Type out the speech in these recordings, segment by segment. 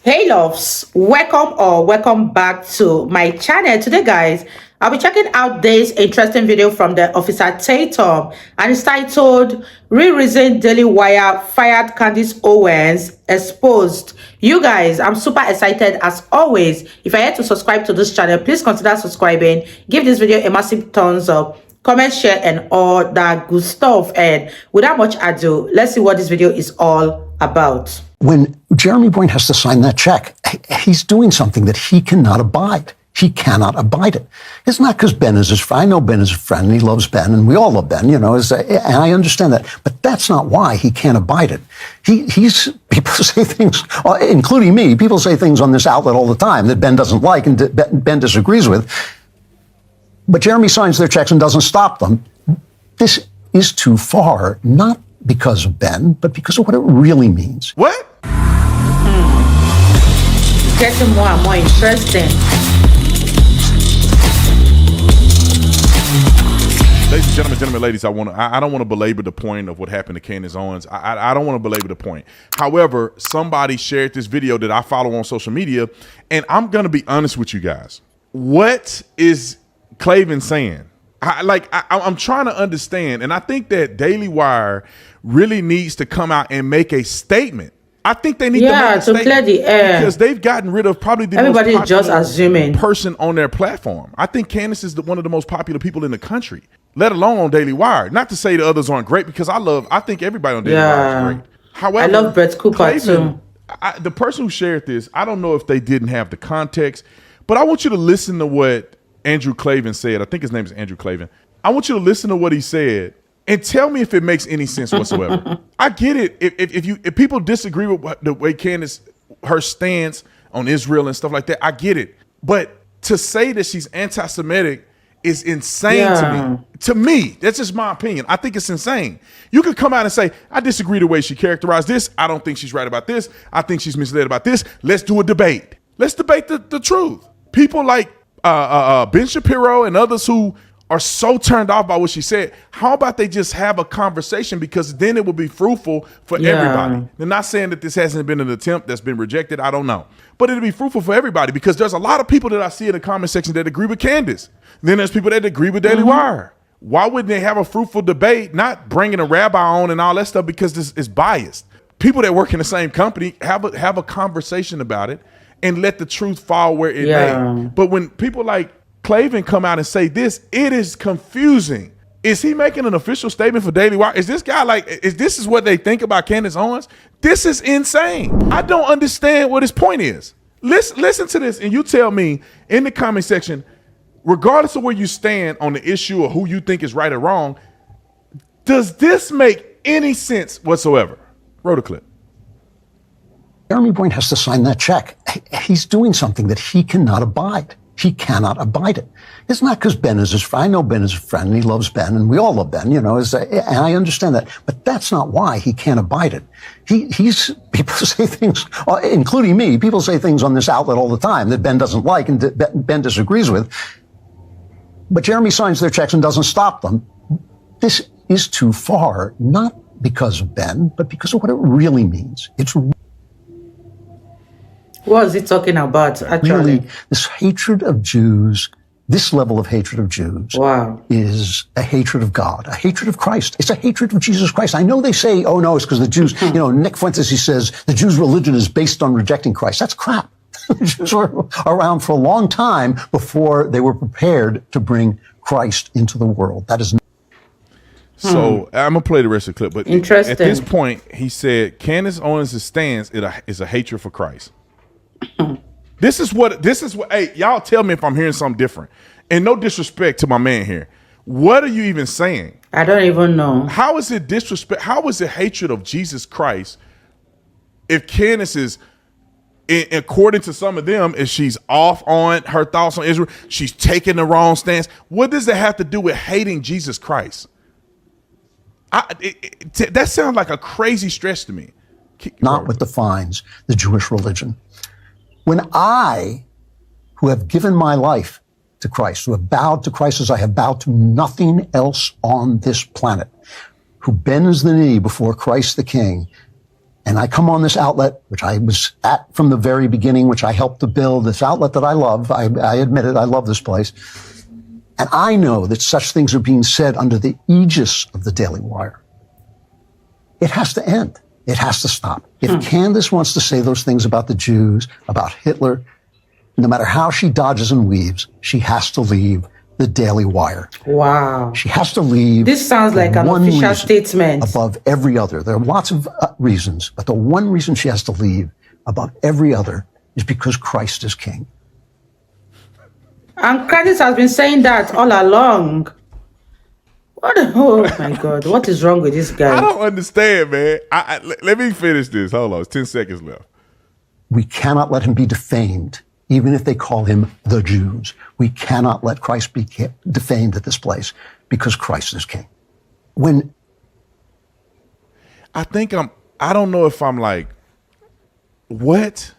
Hey loves, welcome back to my channel. Today guys, I'll be checking out this interesting video from the officer Tatum, and it's titled Real Reason Daily Wire Fired Candace Owens Exposed. You guys, I'm super excited as always. If you're yet to subscribe to this channel, please consider subscribing. Give this video a massive thumbs up, comment, share, and all that good stuff. And without much ado, let's see what this video is all about. When Jeremy Boyne has to sign that check, he's doing something that he cannot abide. He cannot abide it. It's not because Ben is his friend. I know Ben is a friend, and he loves Ben, and we all love Ben, and I understand that. But that's not why he can't abide it. People say things, including me, people say things on this outlet all the time that Ben doesn't like and Ben disagrees with. But Jeremy signs their checks and doesn't stop them. This is too far, not because of Ben, but because of what it really means. What? It's getting more and more interesting. Ladies and gentlemen, ladies, I don't want to belabor the point of what happened to Candace Owens. I don't want to belabor the point. However, somebody shared this video that I follow on social media, and I'm going to be honest with you guys. What is Claven saying? I'm trying to understand, and I think that Daily Wire really needs to come out and make a statement. I think they need to make a statement clear the air, because they've gotten rid of probably the everybody most just assuming person on their platform. I think Candace is one of the most popular people in the country, let alone on Daily Wire. Not to say the others aren't great, because I think everybody on Daily Wire is great. However, I love Brett Cooper too. The person who shared this, I don't know if they didn't have the context, but I want you to listen to what Andrew Claven said. I think his name is Andrew Claven. I want you to listen to what he said and tell me if it makes any sense whatsoever. I get it. If people disagree with the way Candace, her stance on Israel and stuff like that, I get it. But to say that she's anti-Semitic is insane to me. To me, that's just my opinion. I think it's insane. You could come out and say, I disagree the way she characterized this. I don't think she's right about this. I think she's misled about this. Let's do a debate. Let's debate the truth. People like Ben Shapiro and others who are so turned off by what she said, how about they just have a conversation, because then it will be fruitful for everybody. They're not saying that this hasn't been an attempt that's been rejected. I don't know. But it'll be fruitful for everybody, because there's a lot of people that I see in the comment section that agree with Candace. Then there's people that agree with Daily Wire. Why wouldn't they have a fruitful debate, not bringing a rabbi on and all that stuff, because this is biased. People that work in the same company have a conversation about it and let the truth fall where it may. But when people like Claven come out and say this, it is confusing. Is he making an official statement for Daily Wire? Is this guy this is what they think about Candace Owens? This is insane. I don't understand what his point is. Listen to this, and you tell me in the comment section, regardless of where you stand on the issue or who you think is right or wrong, does this make any sense whatsoever? Roll the clip. Jeremy Boyne has to sign that check. He's doing something that he cannot abide. He cannot abide it. It's not because Ben is his friend. I know Ben is a friend, and he loves Ben, and we all love Ben, and I understand that. But that's not why he can't abide it. People say things, including me, people say things on this outlet all the time that Ben doesn't like and that Ben disagrees with. But Jeremy signs their checks and doesn't stop them. This is too far, not because of Ben, but because of what it really means. What is he talking about, actually? Really, this hatred of Jews, this level of hatred of Jews is a hatred of God, a hatred of Christ. It's a hatred of Jesus Christ. I know they say, oh no, it's because the Jews, Nick Fuentes, he says, the Jews' religion is based on rejecting Christ. That's crap. The Jews were around for a long time before they were prepared to bring Christ into the world. That is. So I'm gonna play the rest of the clip, but interesting. At this point, he said Candace Owens' stance is a hatred for Christ. This is what, hey, y'all tell me if I'm hearing something different. And no disrespect to my man here. What are you even saying? I don't even know. How is it disrespect? How is it hatred of Jesus Christ if Candace is, according to some of them, if she's off on her thoughts on Israel, she's taking the wrong stance? What does that have to do with hating Jesus Christ? That sounds like a crazy stretch to me. Not what defines the Jewish religion. When I, who have given my life to Christ, who have bowed to Christ as I have bowed to nothing else on this planet, who bends the knee before Christ the King, And I come on this outlet, which I was at from the very beginning, which I helped to build, this outlet that I love. I admit it, I love this place. And I know that such things are being said under the aegis of the Daily Wire. It has to end. It has to stop. If Candace wants to say those things about the Jews, about Hitler, no matter how she dodges and weaves, she has to leave the Daily Wire. Wow. She has to leave. This sounds like an official statement. Above every other. There are lots of reasons, but the one reason she has to leave above every other is because Christ is king. And Candace has been saying that all along. Oh my God, what is wrong with this guy? I don't understand, man. Let me finish this. Hold on, it's 10 seconds left. We cannot let him be defamed, even if they call him the Jews. We cannot let Christ be defamed at this place because Christ is king. When I don't know if I'm like, what?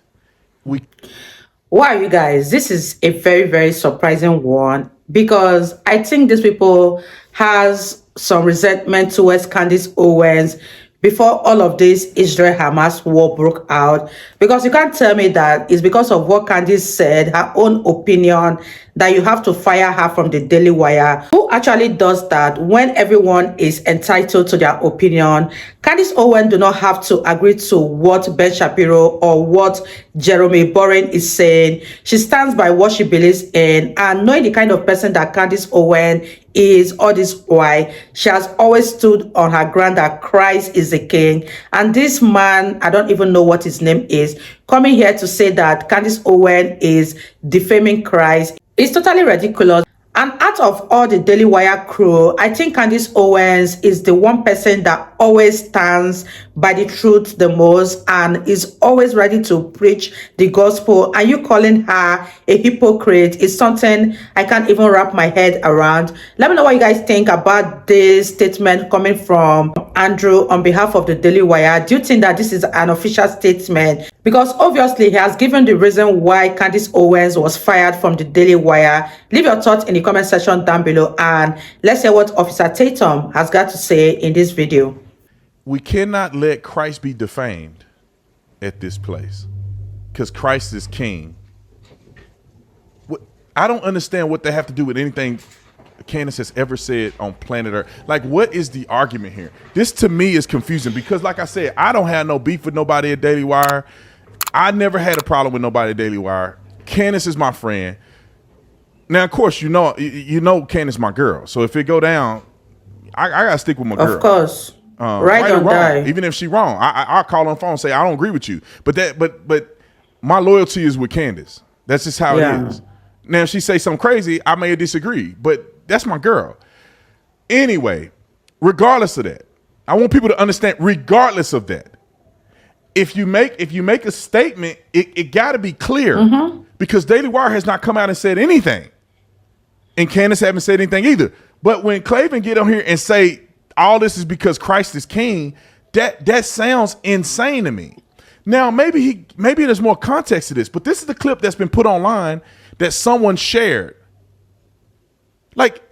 Wow, you guys, this is a very, very surprising one because I think these people has some resentment towards Candace Owens before all of this Israel-Hamas war broke out, because you can't tell me that it's because of what Candace said, her own opinion, that you have to fire her from the Daily Wire. Who actually does that when everyone is entitled to their opinion? Candace Owens do not have to agree to what Ben Shapiro or what Jeremy Boring is saying. She stands by what she believes in, and knowing the kind of person that Candace Owens is, all this why she has always stood on her ground that Christ is the king. And this man, I don't even know what his name is, coming here to say that Candace Owens is defaming Christ, it's totally ridiculous. And out of all the Daily Wire crew, I think Candace Owens is the one person that always stands by the truth the most and is always ready to preach the gospel. And you calling her a hypocrite is something I can't even wrap my head around. Let me know what you guys think about this statement coming from Andrew on behalf of the Daily Wire. Do you think that this is an official statement? Because obviously he has given the reason why Candace Owens was fired from the Daily Wire. Leave your thoughts in the comment section down below and let's hear what Officer Tatum has got to say in this video. We cannot let Christ be defamed at this place because Christ is king. I don't understand what they have to do with anything Candace has ever said on planet Earth. Like, what is the argument here? This to me is confusing because, like I said, I don't have no beef with nobody at Daily Wire. I never had a problem with nobody at Daily Wire. Candace is my friend. Now, of course, you know Candace my girl. So if it go down, I gotta stick with my girl. Of course. Right or wrong, die. even if she wrong, I'll call on the phone and say I don't agree with you. But my loyalty is with Candace. That's just how it is. Now, if she say something crazy, I may disagree, but that's my girl. Anyway, regardless of that, I want people to understand. Regardless of that, if you make a statement, it got to be clear because Daily Wire has not come out and said anything, and Candace haven't said anything either. But when Klavan get on here and say all this is because Christ is king, that sounds insane to me. Now, maybe there's more context to this, but this is the clip that's been put online that someone shared. Like,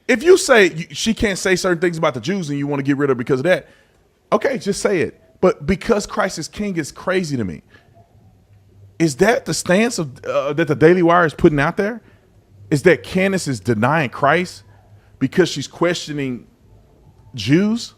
if you say she can't say certain things about the Jews and you want to get rid of her because of that, okay, just say it. But because Christ is king is crazy to me. Is that the stance of that the Daily Wire is putting out there? Is that Candace is denying Christ because she's questioning Jews?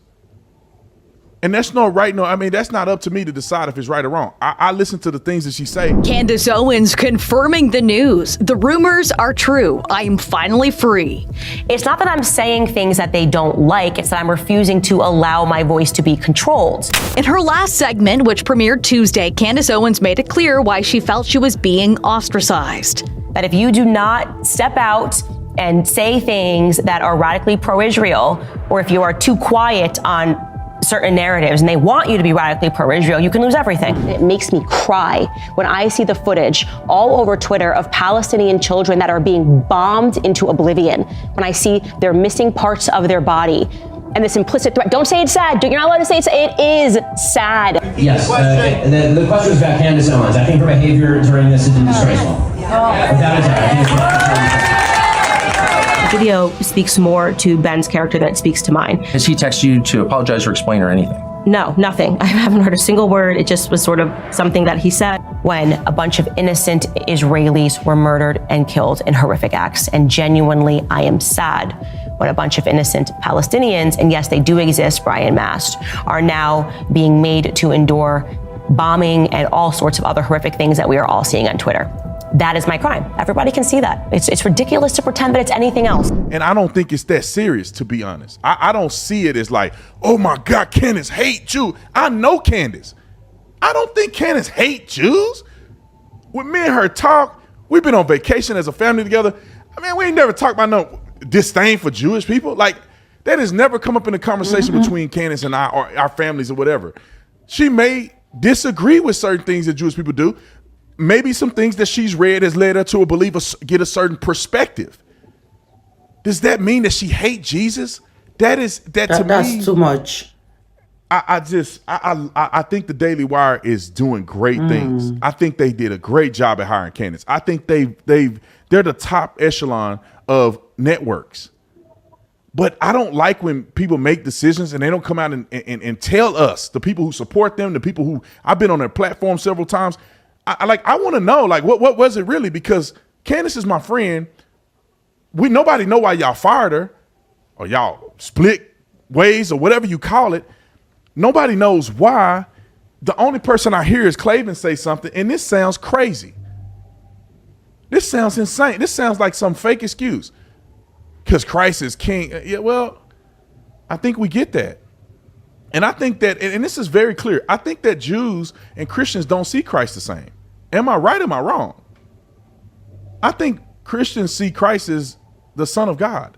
And that's not right. No, I mean, that's not up to me to decide if it's right or wrong. I listen to the things that she say. Candace Owens confirming the news. The rumors are true. I'm finally free. It's not that I'm saying things that they don't like. It's that I'm refusing to allow my voice to be controlled. In her last segment, which premiered Tuesday, Candace Owens made it clear why she felt she was being ostracized. That if you do not step out and say things that are radically pro-Israel, or if you are too quiet on certain narratives and they want you to be radically pro-Israel, you can lose everything. It makes me cry when I see the footage all over Twitter of Palestinian children that are being bombed into oblivion, when I see they're missing parts of their body and this implicit threat. Don't say it's sad. You're not allowed to say it's sad. It is sad. Yes, the question is about Candace Owens. I think her behavior during this is disgraceful. Without a doubt. Video speaks more to Ben's character than it speaks to mine. Has he texted you to apologize or explain or anything? No, nothing. I haven't heard a single word. It just was sort of something that he said when a bunch of innocent Israelis were murdered and killed in horrific acts. And genuinely, I am sad when a bunch of innocent Palestinians, and yes, they do exist, Brian Mast, are now being made to endure bombing and all sorts of other horrific things that we are all seeing on Twitter. That is my crime. Everybody can see that. It's ridiculous to pretend that it's anything else. And I don't think it's that serious, to be honest. I don't see it as like, oh my God, Candace hate Jews. I know Candace. I don't think Candace hate Jews. When me and her talk, we've been on vacation as a family together. I mean, we ain't never talked about no disdain for Jewish people. Like, that has never come up in a conversation between Candace and I or our families or whatever. She may disagree with certain things that Jewish people do. Maybe some things that she's read has led her to get a certain perspective. Does that mean that she hates Jesus? That's too much. I think the Daily Wire is doing great things. I think they did a great job at hiring Candace. I think they're the top echelon of networks. But I don't like when people make decisions and they don't come out and tell us, the people who support them, the people who I've been on their platform several times. I want to know, like, what was it really? Because Candace is my friend. Nobody know why y'all fired her or y'all split ways or whatever you call it. Nobody knows why. The only person I hear is Klavan say something, and this sounds crazy. This sounds insane. This sounds like some fake excuse. Because Christ is king. Yeah, well, I think we get that. And I think that, and this is very clear, I think that Jews and Christians don't see Christ the same. Am I right or am I wrong? I think Christians see Christ as the Son of God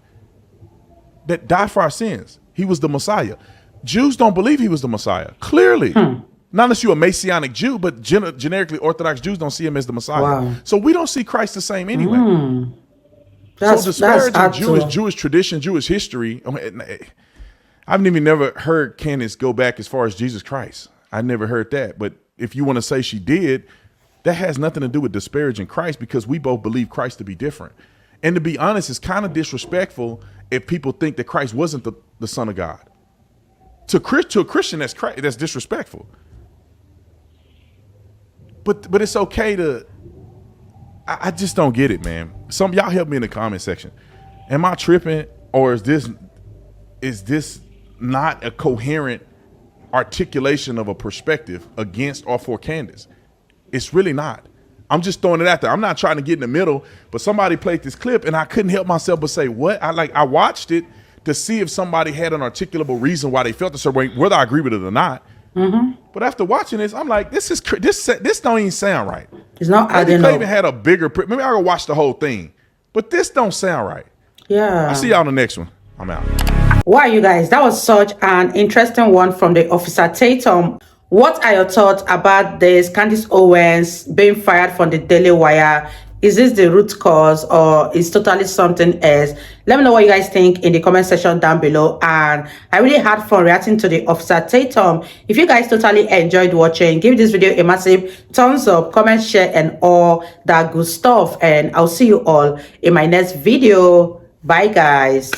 that died for our sins. He was the Messiah. Jews don't believe he was the Messiah, clearly. Not unless you're a Messianic Jew, but generically Orthodox Jews don't see him as the Messiah. Wow. So we don't see Christ the same anyway. So disparaging Jewish tradition, Jewish history, I've never heard Candace go back as far as Jesus Christ. I never heard that. But if you want to say she did, that has nothing to do with disparaging Christ, because we both believe Christ to be different. And to be honest, it's kind of disrespectful if people think that Christ wasn't the Son of God. To a Christian, that's disrespectful. But it's okay to. I just don't get it, man. Some y'all help me in the comment section. Am I tripping, or is this not a coherent articulation of a perspective against or for Candace? It's really not. I'm just throwing it out there. I'm not trying to get in the middle, but somebody played this clip and I couldn't help myself but say, what? I watched it to see if somebody had an articulable reason why they felt a certain way, whether I agree with it or not. But after watching this, I'm like, this don't even sound right. It's not adding up. Even had a bigger, maybe I'll go watch the whole thing, but this don't sound right. Yeah. I'll see y'all on the next one. I'm out. Wow, you guys, that was such an interesting one from the Officer Tatum. What are your thoughts about this Candace Owens being fired from the Daily Wire? Is this the root cause, or is totally something else? Let me know what you guys think in the comment section down below. And I really had fun reacting to the Officer Tatum. If you guys totally enjoyed watching, give this video a massive thumbs up, comment, share, and all that good stuff. And I'll see you all in my next video. Bye, guys.